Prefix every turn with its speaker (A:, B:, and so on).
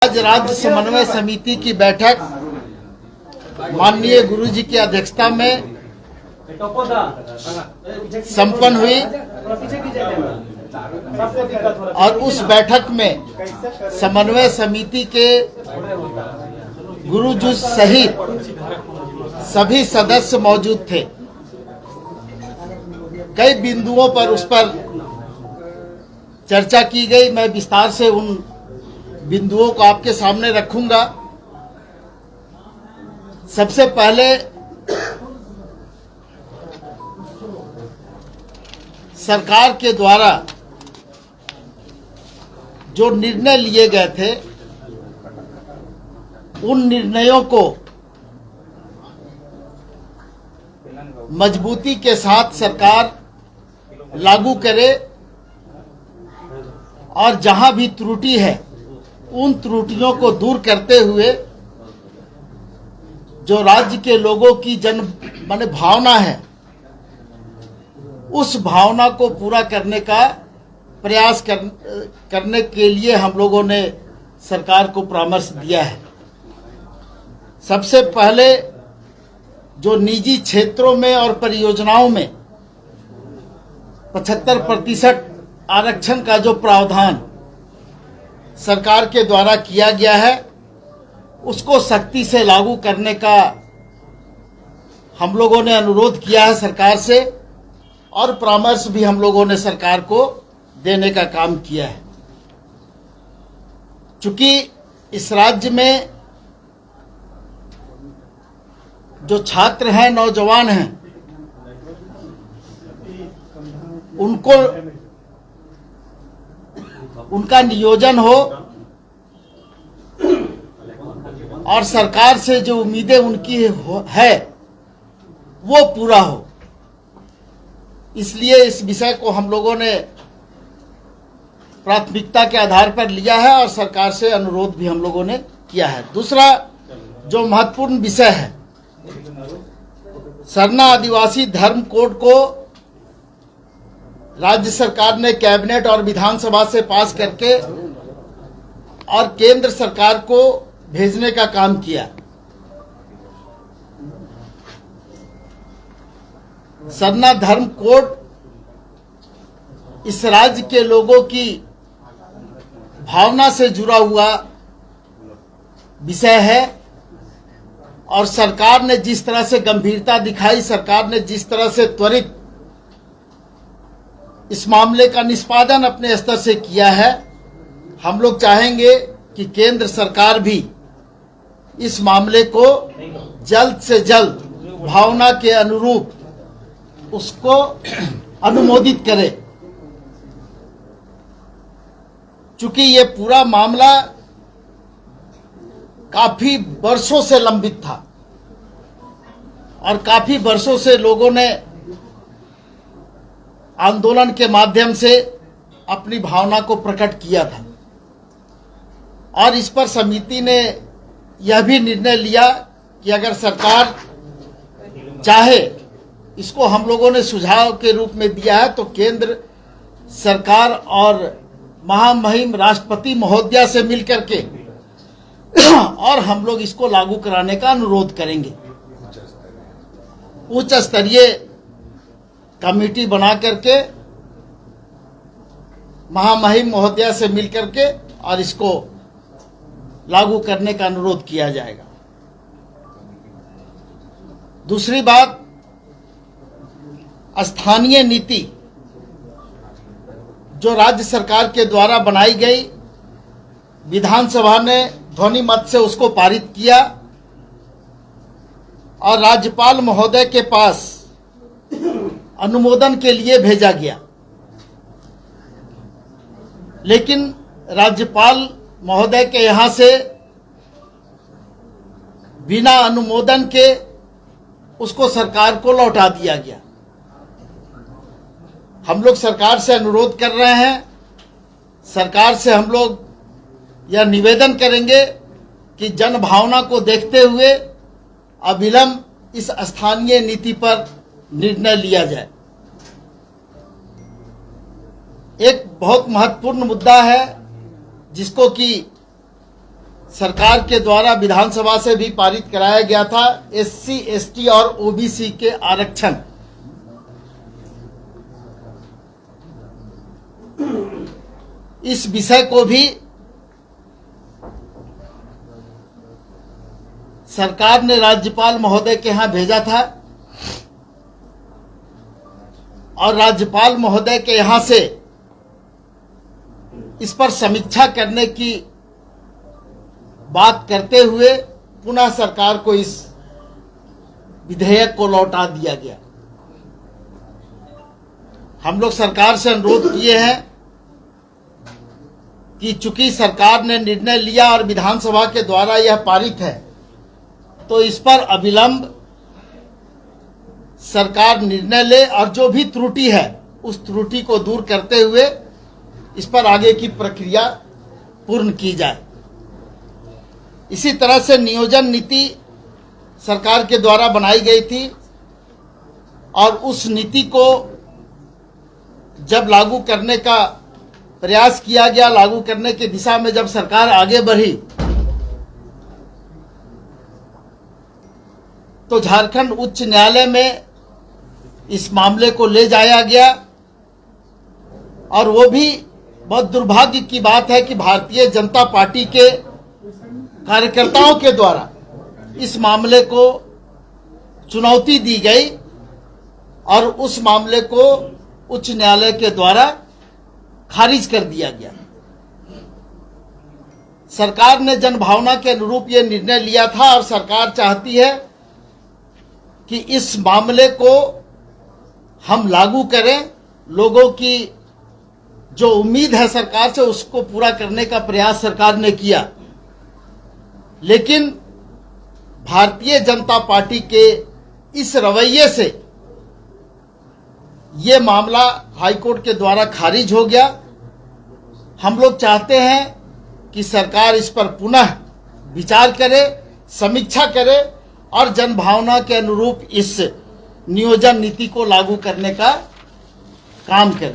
A: आज राज्य समन्वय समिति की बैठक माननीय गुरुजी की अध्यक्षता में संपन्न हुई और उस बैठक में समन्वय समिति के गुरुजी सहित सभी सदस्य मौजूद थे। कई बिंदुओं पर उस पर चर्चा की गई। मैं विस्तार से उन बिंदुओं को आपके सामने रखूंगा। सबसे पहले सरकार के द्वारा जो निर्णय लिए गए थे उन निर्णयों को मजबूती के साथ सरकार लागू करे और जहां भी त्रुटि है उन त्रुटियों को दूर करते हुए जो राज्य के लोगों की माने भावना है उस भावना को पूरा करने का प्रयास करने के लिए हम लोगों ने सरकार को परामर्श दिया है। सबसे पहले जो निजी क्षेत्रों में और परियोजनाओं में 75% आरक्षण का जो प्रावधान सरकार के द्वारा किया गया है उसको सख्ती से लागू करने का हम लोगों ने अनुरोध किया है सरकार से और परामर्श भी हम लोगों ने सरकार को देने का काम किया है। चूंकि इस राज्य में जो छात्र हैं, नौजवान हैं, उनका नियोजन हो और सरकार से जो उम्मीदें उनकी है वो पूरा हो, इसलिए इस विषय को हम लोगों ने प्राथमिकता के आधार पर लिया है और सरकार से अनुरोध भी हम लोगों ने किया है। दूसरा जो महत्वपूर्ण विषय है, सरना आदिवासी धर्म कोड को राज्य सरकार ने कैबिनेट और विधानसभा से पास करके और केंद्र सरकार को भेजने का काम किया। सरना धर्म कोड इस राज्य के लोगों की भावना से जुड़ा हुआ विषय है और सरकार ने जिस तरह से गंभीरता दिखाई, सरकार ने जिस तरह से त्वरित इस मामले का निष्पादन अपने स्तर से किया है, हम लोग चाहेंगे कि केंद्र सरकार भी इस मामले को जल्द से जल्द भावना के अनुरूप उसको अनुमोदित करे। चूंकि ये पूरा मामला काफी वर्षों से लंबित था और काफी वर्षों से लोगों ने आंदोलन के माध्यम से अपनी भावना को प्रकट किया था और इस पर समिति ने यह भी निर्णय लिया कि अगर सरकार चाहे, इसको हम लोगों ने सुझाव के रूप में दिया है, तो केंद्र सरकार और महामहिम राष्ट्रपति महोदया से मिलकर के और हम लोग इसको लागू कराने का अनुरोध करेंगे। उच्च स्तरीय कमेटी बना करके महामहिम महोदया से मिलकर के और इसको लागू करने का अनुरोध किया जाएगा। दूसरी बात, स्थानीय नीति जो राज्य सरकार के द्वारा बनाई गई, विधानसभा ने ध्वनि मत से उसको पारित किया और राज्यपाल महोदय के पास अनुमोदन के लिए भेजा गया, लेकिन राज्यपाल महोदय के यहां से बिना अनुमोदन के उसको सरकार को लौटा दिया गया। हम लोग सरकार से अनुरोध कर रहे हैं, सरकार से हम लोग यह निवेदन करेंगे कि जन भावना को देखते हुए अविलंब इस स्थानीय नीति पर निर्णय लिया जाए। एक बहुत महत्वपूर्ण मुद्दा है जिसको कि सरकार के द्वारा विधानसभा से भी पारित कराया गया था, एससी, एसटी और ओबीसी के आरक्षण। इस विषय को भी सरकार ने राज्यपाल महोदय के यहां भेजा था और राज्यपाल महोदय के यहां से इस पर समीक्षा करने की बात करते हुए पुनः सरकार को इस विधेयक को लौटा दिया गया। हम लोग सरकार से अनुरोध किए हैं कि चूंकि सरकार ने निर्णय लिया और विधानसभा के द्वारा यह पारित है, तो इस पर अविलंब सरकार निर्णय ले और जो भी त्रुटि है उस त्रुटि को दूर करते हुए इस पर आगे की प्रक्रिया पूर्ण की जाए। इसी तरह से नियोजन नीति सरकार के द्वारा बनाई गई थी और उस नीति को जब लागू करने का प्रयास किया गया, लागू करने की दिशा में जब सरकार आगे बढ़ी, तो झारखंड उच्च न्यायालय में इस मामले को ले जाया गया और वो भी बहुत दुर्भाग्य की बात है कि भारतीय जनता पार्टी के कार्यकर्ताओं के द्वारा इस मामले को चुनौती दी गई और उस मामले को उच्च न्यायालय के द्वारा खारिज कर दिया गया। सरकार ने जनभावना के अनुरूप ये निर्णय लिया था और सरकार चाहती है कि इस मामले को हम लागू करें। लोगों की जो उम्मीद है सरकार से उसको पूरा करने का प्रयास सरकार ने किया, लेकिन भारतीय जनता पार्टी के इस रवैये से ये मामला हाईकोर्ट के द्वारा खारिज हो गया। हम लोग चाहते हैं कि सरकार इस पर पुनः विचार करे, समीक्षा करे और जनभावना के अनुरूप इस नियोजन नीति को लागू करने का काम करे।